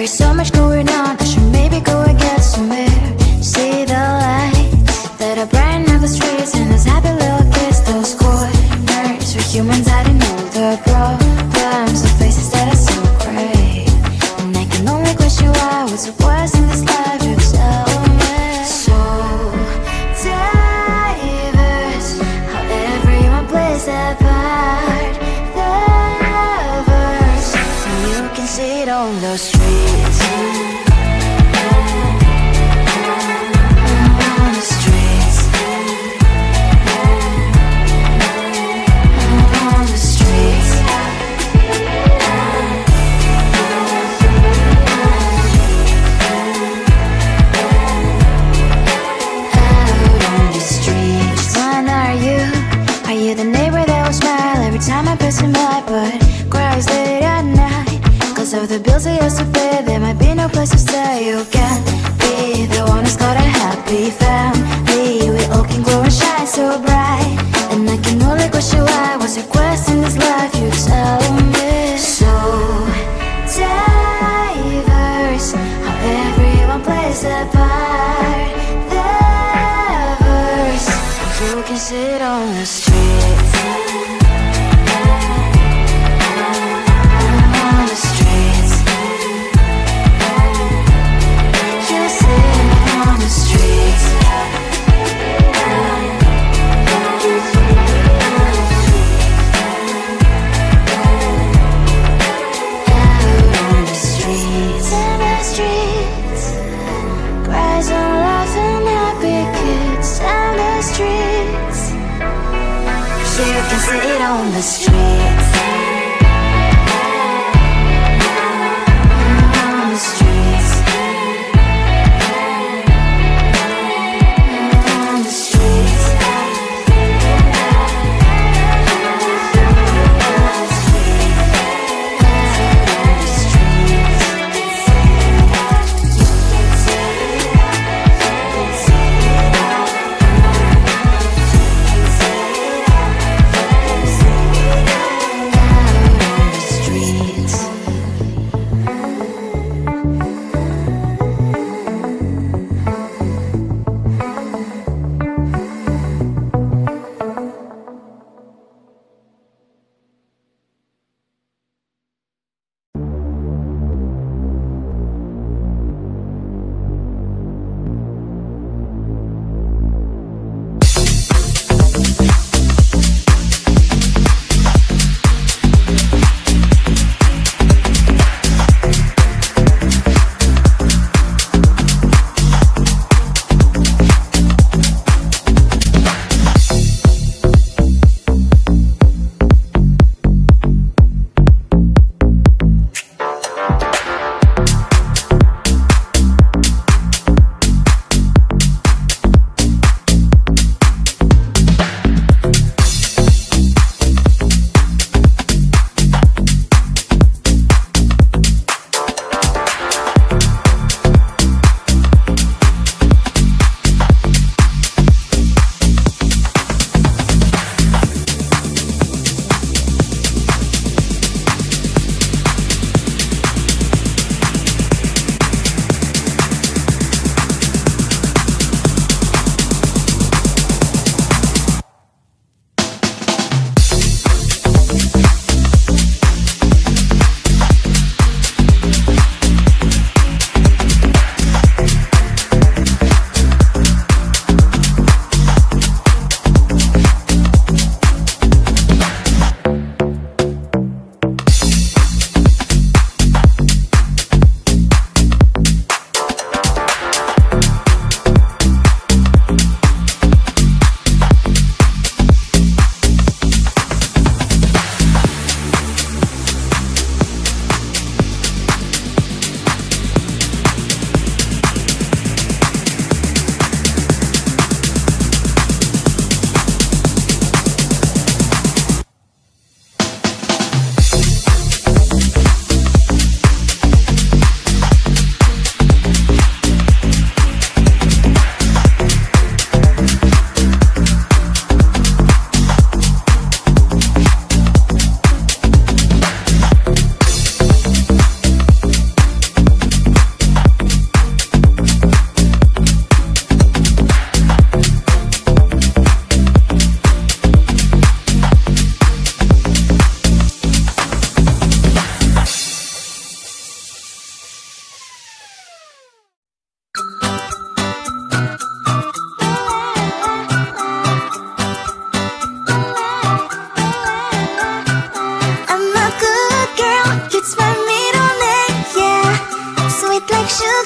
So much going on, I should maybe go and get some air. See the lights that are brighten up the streets, and those happy little kids, those corners where humans hiding all the problems, the faces that are so gray. And I can only question why, what's the worst in this life, you tell me. So diverse, how everyone plays their part. The verse, and you can see it on the streets. Of the bills I used to pay, there might be no place to stay. You can't be the one who's got a happy family. We all can glow and shine so bright, and I can only question why. What's your quest in this life, you tell me. So diverse, how everyone plays their part. The verse, you can sit on the streets. You can sit on the streets. On the streets. On the streets.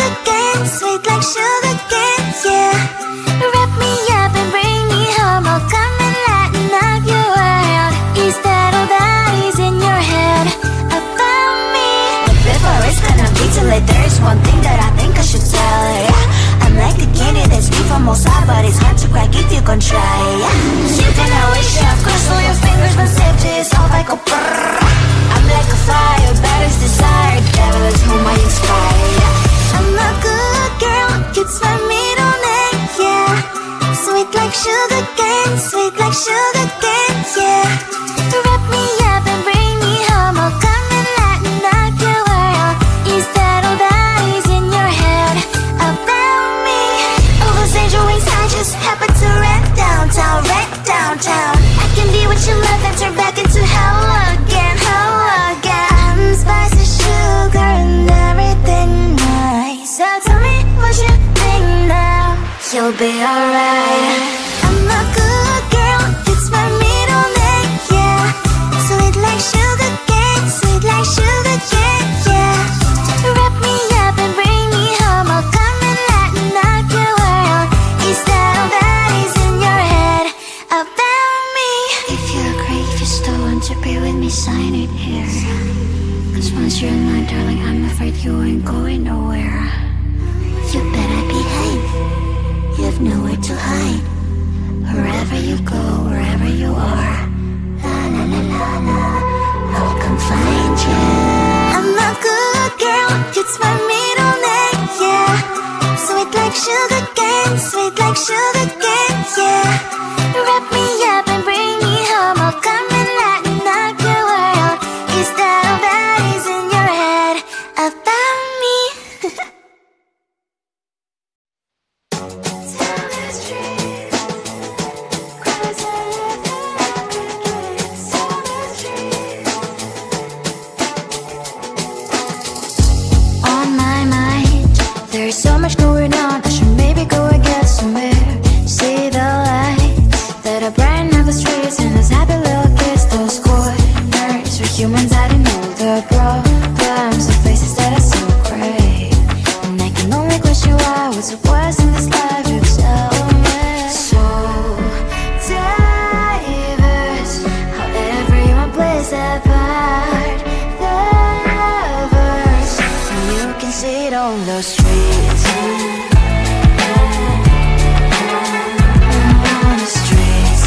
sugar cane, sweet like sugar cane, yeah. Wrap me up and bring me home, I'll come and lighten up your world. Is that all that is in your head about me? But before it's gonna be too late, there's one thing that I think I should tell her, yeah. I'm like the candy that's made from Mozart, but it's hard to crack if you can try, yeah. You can always shove, cross all your fingers, but safety is all like a brrrr. I'm like a fire, baddest desire, devil is whom I inspire, yeah. I'm a good girl, it's my middle name, yeah. Sweet like sugar cane, sweet like sugar cane, yeah. Wrap me up and bring me home, I'll come and lighten up your world. Is that all that is in your head about me? All those angel wings I just happen to rent downtown, rent downtown. I can be what you love and turn back into hell again, hell again. I'm spicy sugar and everything nice. So tell me what you think now, you'll be alright. I'm a good girl, it's my middle name, yeah. Sweet like sugar cane, sweet like sugar cane, yeah. Wrap me up and bring me home, I'll come and lighten up your world. Is that all that is in your head about me? If you agree, if you still want to be with me, sign it here. Cause once you're mine, darling, I'm afraid you ain't going nowhere. You better behave, you have nowhere to hide. Wherever you go, wherever you are, la la la la la, I'll come find you. I'm a good girl, it's my middle name, yeah. Sweet like sugar cane, sweet like sugar cane, yeah. Wrap me up and bring me home, I'll come and lighten up your world. Is that all that is in your head about me? On my mind, there's so much going on, I should maybe go and get some air. See the lights that are brighten up the streets, and those happy little kids, those corners where humans hiding all the problems, the faces that are so great. And I can only question why, what's the worst in this life, you tell me. So diverse, how everyone plays their part. The verse, and you can see it on the streets. On the streets.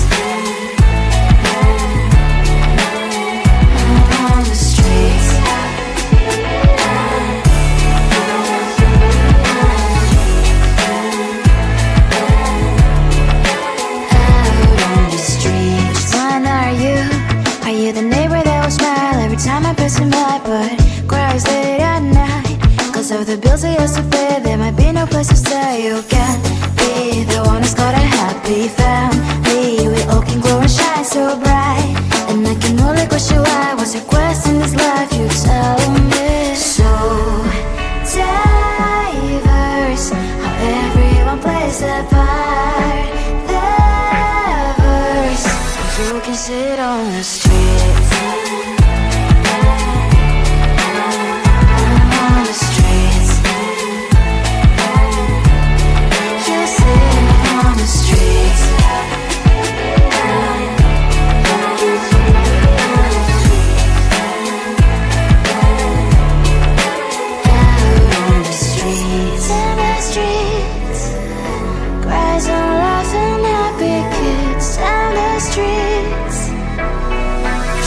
On the streets. Out on the streets. Which one are you? Are you the neighbor that will smile every time I pass him by, but cries late at night? Cause of the bills I used to pay, there might be no place to stay. You can be the one who's got a happy family. We all can glow and shine so bright. And I can only question why, what's your quest in this life, you tell me. So diverse, how everyone plays their part. The verse, you can sit on the streets. On the streets. You sit on the streets. Out on the streets. In the streets. Cries and laughing happy kids. And the streets.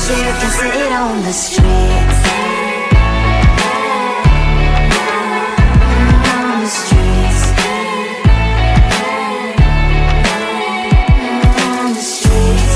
You can sit on the streets. On the streets. On the streets.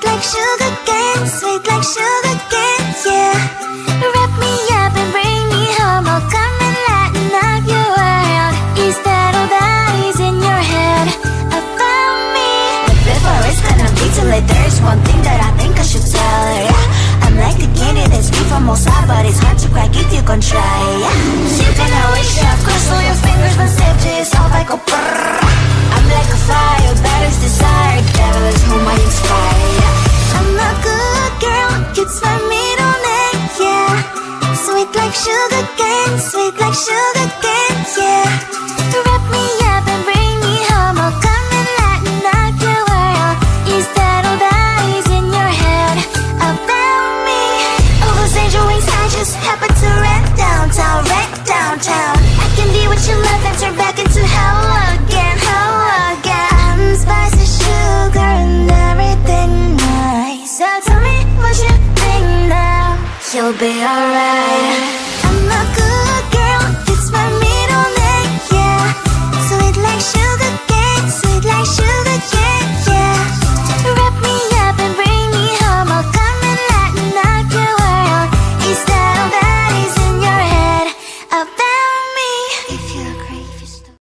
like sugar cane, sweet like sugar cane, yeah. Wrap me up and bring me home, I'll come and lighten up your world. Is that all that is in your head about me? But before it's gonna be too late, there's one thing that I think I should tell her, yeah. I'm like the candy that's sweet from outside, but it's hard to crack if you can try, yeah. You can always shove, cross all your fingers, but safety is all I go brrrr. I'm like a fire, that is desire, devil is whom I inspire, yeah. I'm a good girl, it's my middle name, yeah. Sweet like sugar cane, sweet like sugar cane, yeah. Wrap me up and bring me home, I'll come and lighten up your world. Is that all that is in your head about me? All those angel wings I just happen to rent downtown, wreck downtown. I can be what you love and turn back into hell again, hell again. I'm spicy sugar and everything nice. So tell me what you think now, you'll be alright.